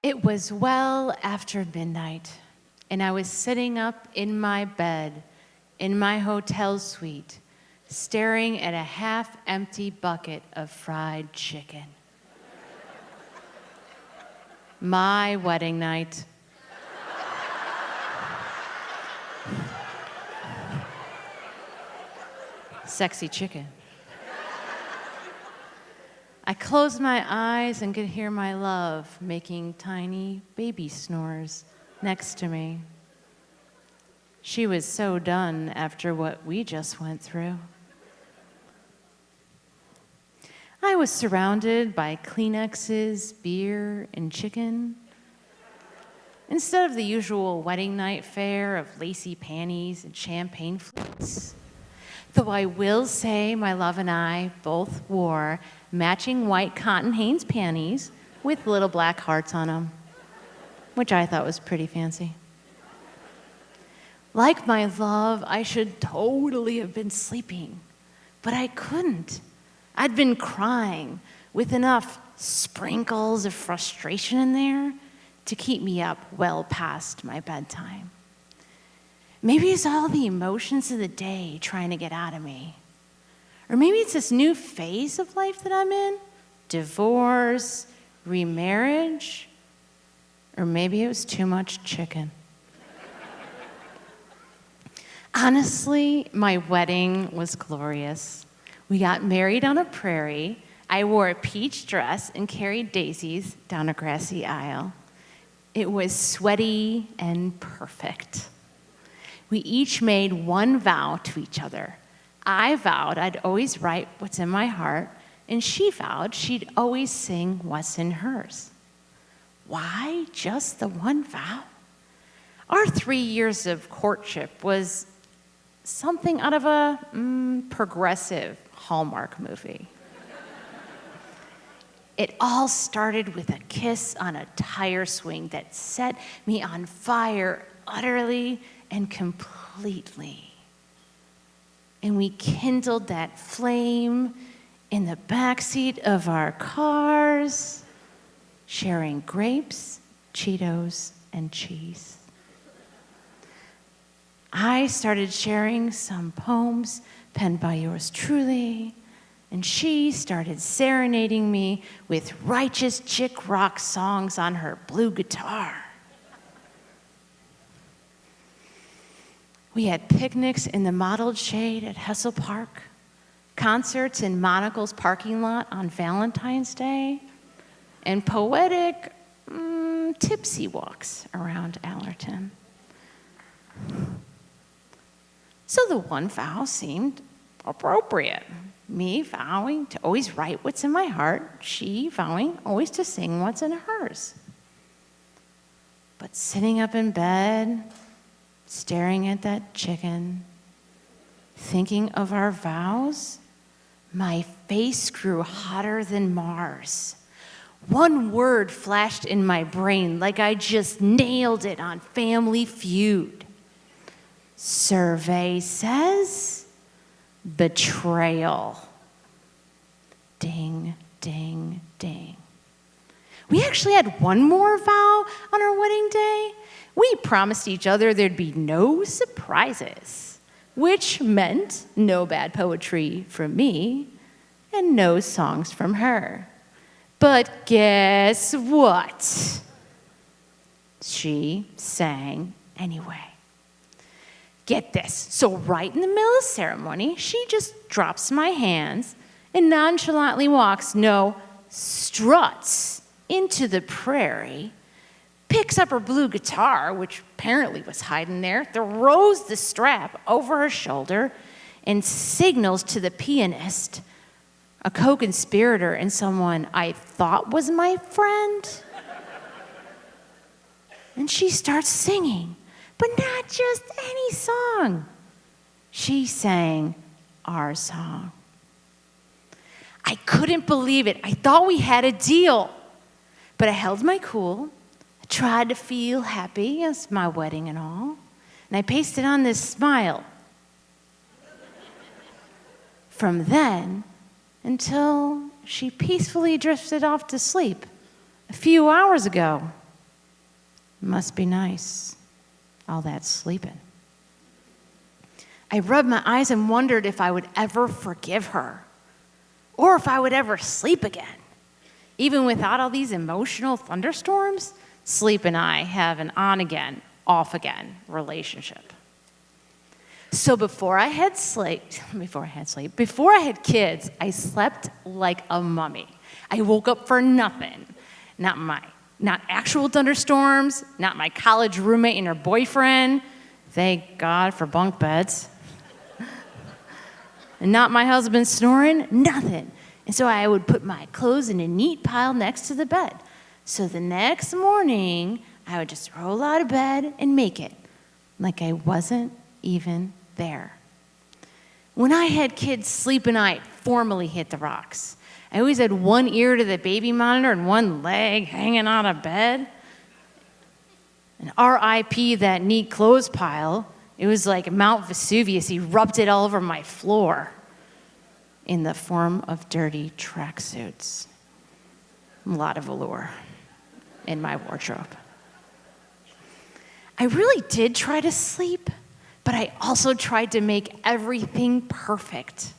It was well after midnight, and I was sitting up in my bed in my hotel suite, staring at a half-empty bucket of fried chicken. My wedding night. Sexy chicken. I closed my eyes and could hear my love making tiny baby snores next to me. She was so done after what we just went through. I was surrounded by Kleenexes, beer, and chicken. Instead of the usual wedding night fare of lacy panties and champagne flutes. Though I will say my love and I both wore matching white cotton Hanes panties with little black hearts on them, which I thought was pretty fancy. Like my love, I should totally have been sleeping, but I couldn't. I'd been crying with enough sprinkles of frustration in there to keep me up well past my bedtime. Maybe it's all the emotions of the day trying to get out of me. Or maybe it's this new phase of life that I'm in, divorce, remarriage, or maybe it was too much chicken. Honestly, my wedding was glorious. We got married on a prairie. I wore a peach dress and carried daisies down a grassy aisle. It was sweaty and perfect. We each made one vow to each other. I vowed I'd always write what's in my heart, and she vowed she'd always sing what's in hers. Why just the one vow? Our 3 years of courtship was something out of a progressive Hallmark movie. It all started with a kiss on a tire swing that set me on fire utterly and completely. And we kindled that flame in the backseat of our cars, sharing grapes, Cheetos, and cheese. I started sharing some poems penned by yours truly, and she started serenading me with righteous chick rock songs on her blue guitar. We had picnics in the mottled shade at Hessel Park, concerts in Monocle's parking lot on Valentine's Day, and poetic, tipsy walks around Allerton. So the one vow seemed appropriate. Me vowing to always write what's in my heart, she vowing always to sing what's in hers. But sitting up in bed, staring at that chicken, thinking of our vows, my face grew hotter than Mars. One word flashed in my brain like I just nailed it on Family Feud. Survey says betrayal. Ding, ding, ding. We actually had one more vow on our wedding day. We promised each other there'd be no surprises, which meant no bad poetry from me and no songs from her. But guess what? She sang anyway. Get this. So right in the middle of the ceremony, she just drops my hands and nonchalantly walks, struts into the prairie, picks up her blue guitar, which apparently was hiding there, throws the strap over her shoulder, and signals to the pianist, a co-conspirator and someone I thought was my friend. And she starts singing, but not just any song. She sang our song. I couldn't believe it. I thought we had a deal. But I held my cool. I tried to feel happy. It's my wedding and all. And I pasted on this smile. From then until she peacefully drifted off to sleep a few hours ago. Must be nice, all that sleeping. I rubbed my eyes and wondered if I would ever forgive her or if I would ever sleep again. Even without all these emotional thunderstorms, sleep and I have an on-again, off-again relationship. So before I had kids, I slept like a mummy. I woke up for nothing. Not actual thunderstorms, not my college roommate and her boyfriend. Thank God for bunk beds. And not my husband snoring, nothing. And so I would put my clothes in a neat pile next to the bed. So the next morning, I would just roll out of bed and make it like I wasn't even there. When I had kids, sleep and I formally hit the rocks. I always had one ear to the baby monitor and one leg hanging out of bed. And R.I.P. that neat clothes pile. It was like Mount Vesuvius erupted all over my floor in the form of dirty tracksuits. A lot of allure in my wardrobe. I really did try to sleep, but I also tried to make everything perfect.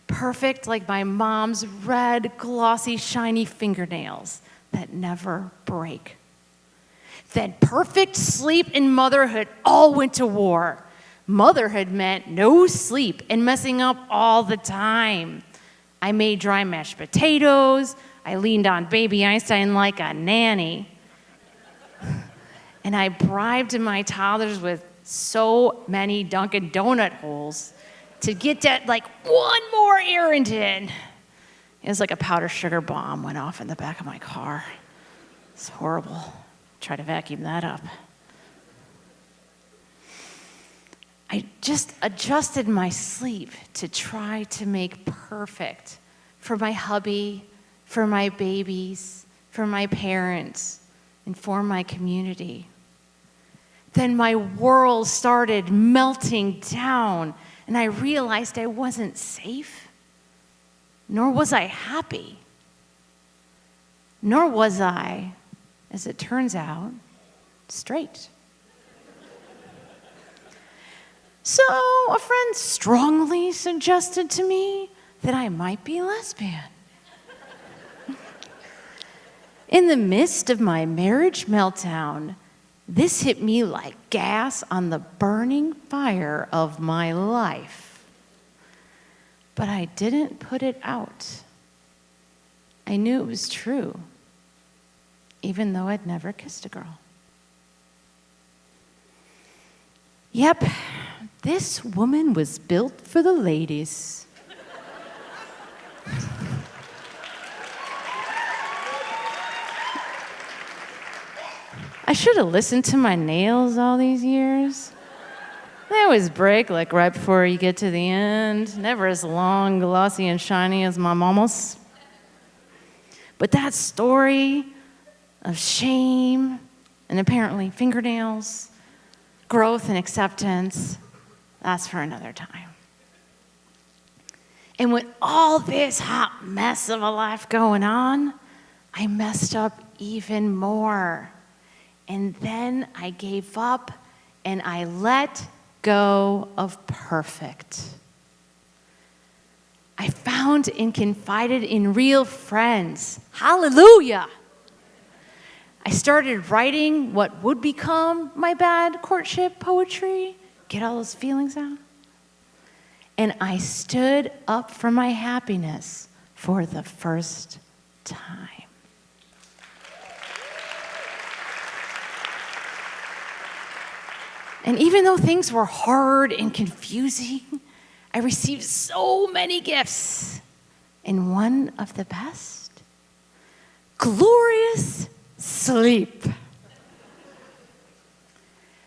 Perfect like my mom's red, glossy, shiny fingernails that never break. Then perfect sleep and motherhood all went to war. Motherhood meant no sleep and messing up all the time. I made dry mashed potatoes. I leaned on baby Einstein like a nanny. And I bribed my toddlers with so many Dunkin' Donut holes to get that like one more errand in. It was like a powdered sugar bomb went off in the back of my car. It's horrible. Try to vacuum that up. I just adjusted my sleep to try to make perfect for my hubby, for my babies, for my parents, and for my community. Then my world started melting down, and I realized I wasn't safe, nor was I happy, nor was I, as it turns out, straight. So a friend strongly suggested to me that I might be lesbian. In the midst of my marriage meltdown, this hit me like gas on the burning fire of my life. But I didn't put it out. I knew it was true, even though I'd never kissed a girl. Yep, this woman was built for the ladies. I should have listened to my nails all these years. They always break like right before you get to the end. Never as long, glossy, and shiny as my momma's. But that story of shame and apparently fingernails, growth and acceptance, that's for another time. And with all this hot mess of a life going on, I messed up even more. And then I gave up and I let go of perfect. I found and confided in real friends. Hallelujah! I started writing what would become my bad courtship poetry. Get all those feelings out. And I stood up for my happiness for the first time. And even though things were hard and confusing, I received so many gifts. And one of the best, glorious sleep.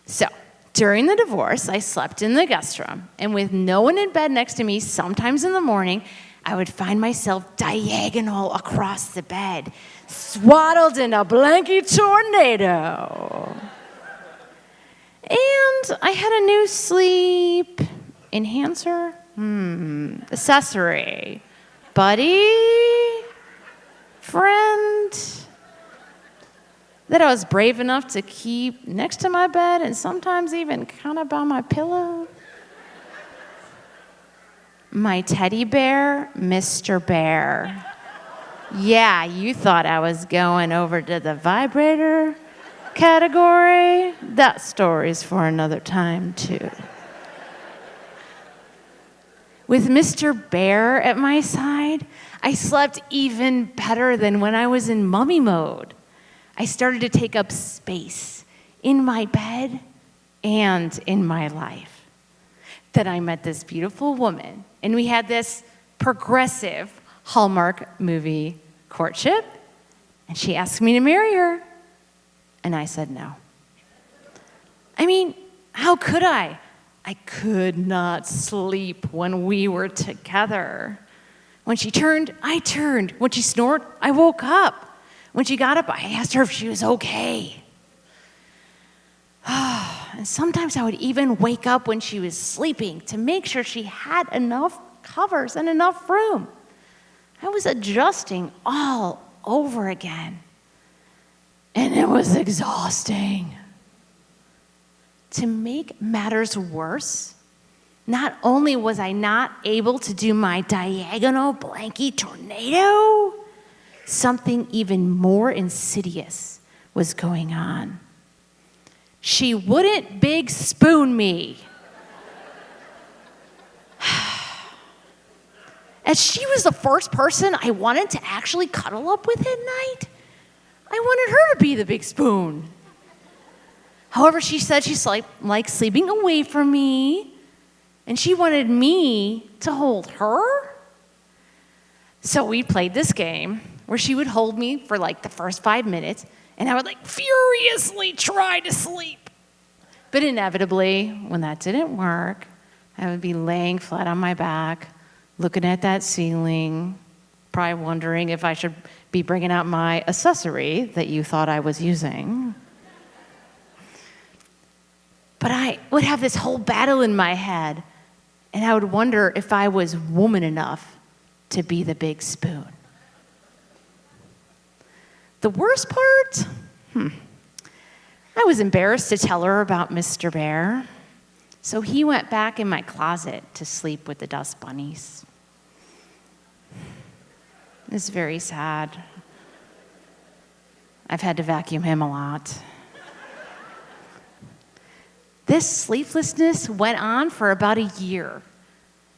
So, during the divorce, I slept in the guest room. And with no one in bed next to me, sometimes in the morning, I would find myself diagonal across the bed, swaddled in a blanket tornado. And I had a new sleep enhancer, accessory, buddy, friend, that I was brave enough to keep next to my bed and sometimes even kind of by my pillow. My teddy bear, Mr. Bear. Yeah, you thought I was going over to the vibrator category. That story's for another time, too. With Mr. Bear at my side, I slept even better than when I was in mummy mode. I started to take up space in my bed and in my life. Then I met this beautiful woman, and we had this progressive Hallmark movie courtship, and she asked me to marry her, and I said no. I mean, how could I? I could not sleep when we were together. When she turned, I turned. When she snored, I woke up. When she got up, I asked her if she was okay. And sometimes I would even wake up when she was sleeping to make sure she had enough covers and enough room. I was adjusting all over again. And it was exhausting. To make matters worse, not only was I not able to do my diagonal blankie tornado, something even more insidious was going on. She wouldn't big spoon me. As she was the first person I wanted to actually cuddle up with at night, I wanted her to be the big spoon. However, she said she liked sleeping away from me, and she wanted me to hold her. So we played this game where she would hold me for like the first 5 minutes, and I would like furiously try to sleep. But inevitably, when that didn't work, I would be laying flat on my back, looking at that ceiling, probably wondering if I should be bringing out my accessory that you thought I was using. But I would have this whole battle in my head, and I would wonder if I was woman enough to be the big spoon. The worst part? I was embarrassed to tell her about Mr. Bear, so he went back in my closet to sleep with the dust bunnies. It's very sad. I've had to vacuum him a lot. This sleeplessness went on for about a year,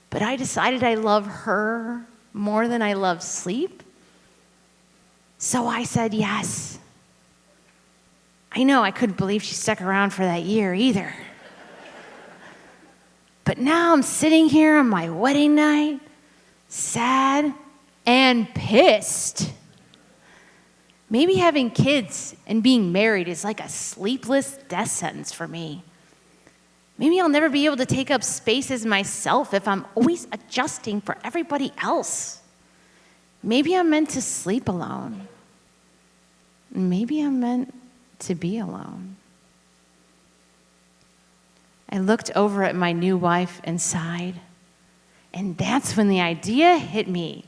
but I decided I love her more than I love sleep. So I said yes. I know I couldn't believe she stuck around for that year either. But now I'm sitting here on my wedding night, sad and pissed. Maybe having kids and being married is like a sleepless death sentence for me. Maybe I'll never be able to take up space as myself if I'm always adjusting for everybody else. Maybe I'm meant to sleep alone. Maybe I'm meant to be alone. I looked over at my new wife and sighed, and that's when the idea hit me.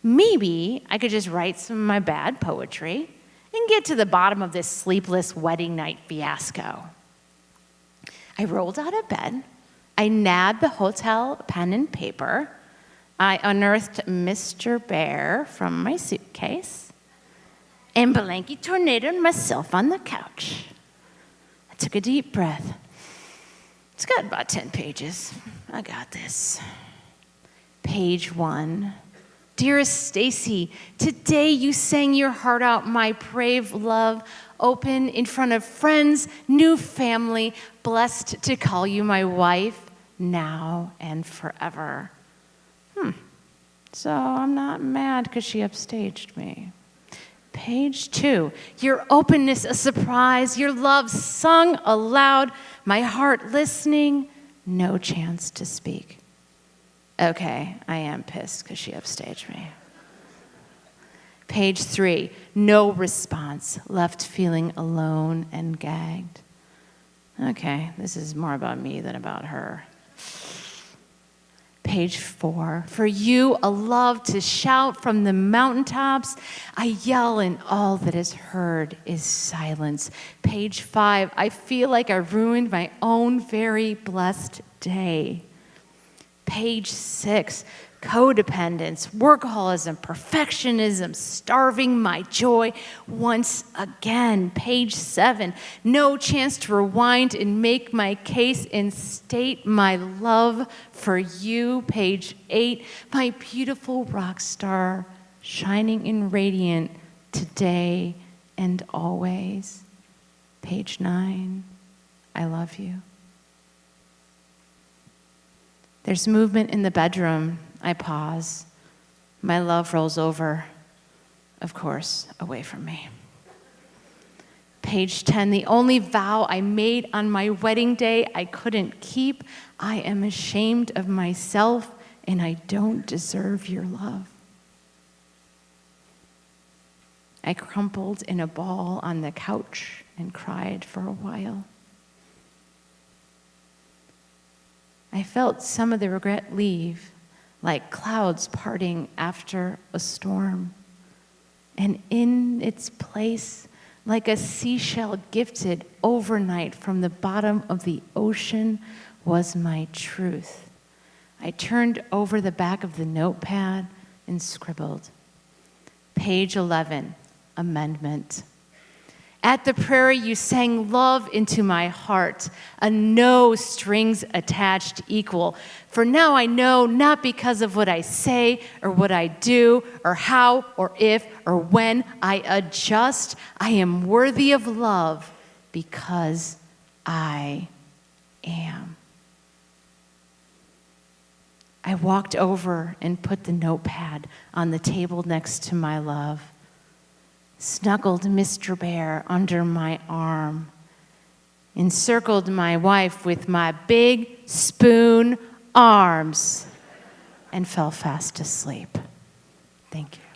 Maybe I could just write some of my bad poetry and get to the bottom of this sleepless wedding night fiasco. I rolled out of bed. I nabbed the hotel pen and paper. I unearthed Mr. Bear from my suitcase and blankie tornadoed myself on the couch. I took a deep breath. It's got about 10 pages. I got this. Page 1. Dearest Stacy, today you sang your heart out, my brave love, open in front of friends, new family, blessed to call you my wife now and forever. So I'm not mad because she upstaged me. Page 2, your openness a surprise, your love sung aloud, my heart listening, no chance to speak. Okay, I am pissed because she upstaged me. Page 3, no response, left feeling alone and gagged. Okay, this is more about me than about her. Page 4, for you a love to shout from the mountaintops. I yell and all that is heard is silence. Page 5, I feel like I ruined my own very blessed day. Page 6, codependence, workaholism, perfectionism, starving my joy once again. Page 7, no chance to rewind and make my case and state my love for you. Page 8, my beautiful rock star, shining and radiant today and always. Page 9, I love you. There's movement in the bedroom. I pause. My love rolls over, of course, away from me. Page 10, the only vow I made on my wedding day I couldn't keep. I am ashamed of myself and I don't deserve your love. I crumpled in a ball on the couch and cried for a while. I felt some of the regret leave, like clouds parting after a storm. And in its place, like a seashell gifted overnight from the bottom of the ocean, was my truth. I turned over the back of the notepad and scribbled. Page 11, amendment. At the prairie, you sang love into my heart, a no strings attached equal. For now I know, not because of what I say or what I do or how or if or when I adjust, I am worthy of love because I am. I walked over and put the notepad on the table next to my love. Snuggled Mr. Bear under my arm, encircled my wife with my big spoon arms, and fell fast asleep. Thank you.